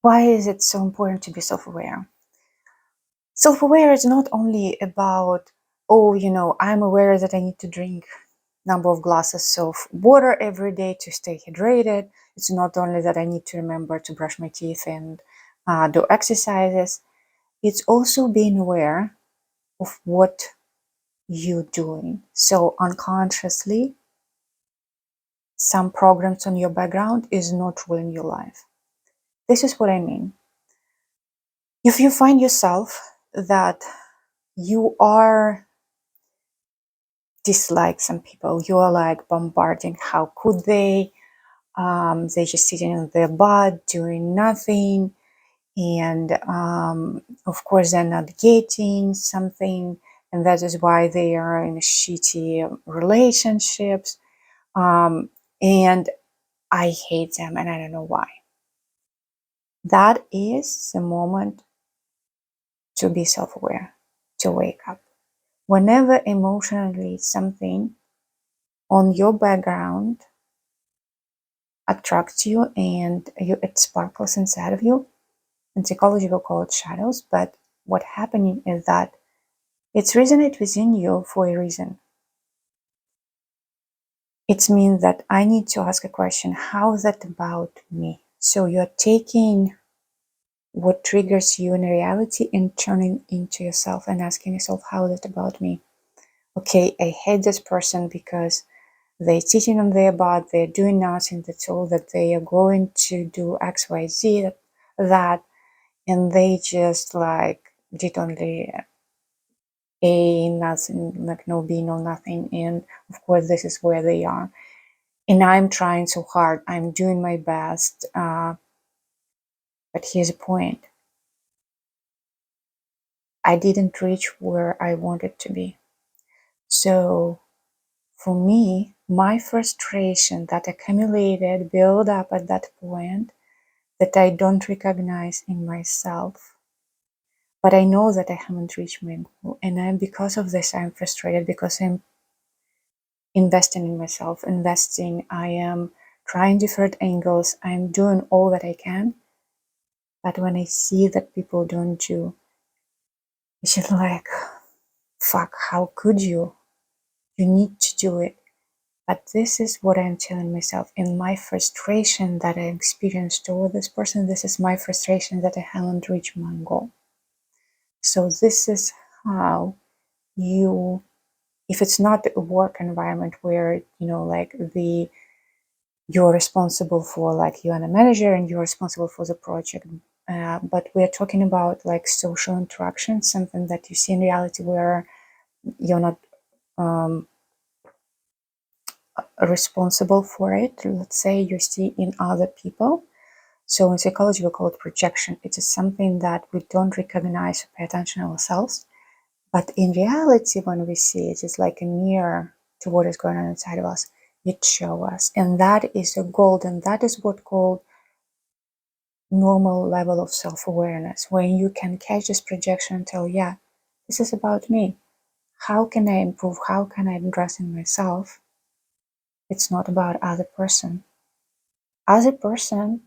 Why is it so important to be self-aware? Self-aware is not only about, oh, I'm aware that I need to drink number of glasses of water every day to stay hydrated. It's not only that I need to remember to brush my teeth and do exercises. It's also being aware of what you're doing. So unconsciously, some programs on your background is not ruling your life. This is what I mean. If you find yourself that you are dislike some people, you are like bombarding, how could they? They're just sitting in their butt doing nothing. And of course, they're not getting something. And that is why they are in shitty relationships. And I hate them and I don't know why. That is the moment to be self aware, to wake up. Whenever emotionally something on your background attracts you and it sparkles inside of you, in psychology we call it shadows, but what happening is that it's resonate within you for a reason. It means that I need to ask a question, how is that about me? So you're taking what triggers you in reality and turning into yourself and asking yourself, how is it about me? Okay, I hate this person because they're sitting on their butt, they're doing nothing, that's all that they are going to do X, Y, Z, that, and they just like did only A, nothing, like no B, no nothing. And of course, this is where they are. And I'm trying so hard, I'm doing my best. But here's the point, I didn't reach where I wanted to be. So for me, my frustration that accumulated, built up at that point, that I don't recognize in myself. But I know that I haven't reached my goal. And because of this, I'm frustrated because I'm investing in myself, I am trying different angles, I'm doing all that I can. But when I see that people don't do, it's just like, fuck, how could you? You need to do it. But this is what I'm telling myself in my frustration that I experienced toward this person. This is my frustration that I haven't reached my goal. So this is how you, if it's not a work environment where, like you're responsible for, like you're a manager and you're responsible for the project. But we're talking about like social interaction, something that you see in reality where you're not responsible for it. Let's say you see in other people. So in psychology, we call it projection. It is something that we don't recognize or pay attention to ourselves. But in reality, when we see it, it's like a mirror to what is going on inside of us. It shows us. And that is a golden, that is what called normal level of self-awareness, when you can catch this projection and tell, yeah, this is about me. How can I improve? How can I address in myself? It's not about other person. Other person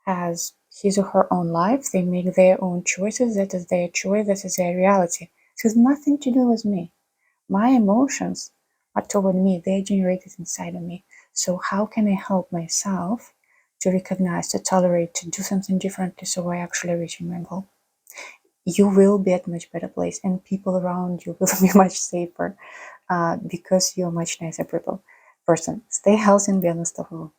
has his or her own life. They make their own choices. That is their choice. That is their reality. It has nothing to do with me. My emotions are toward me. They're generated inside of me. So how can I help myself to recognize, to tolerate, to do something differently so I actually reach my goal? You will be at a much better place and people around you will be much safer because you're a much nicer person. Stay healthy and be unstoppable.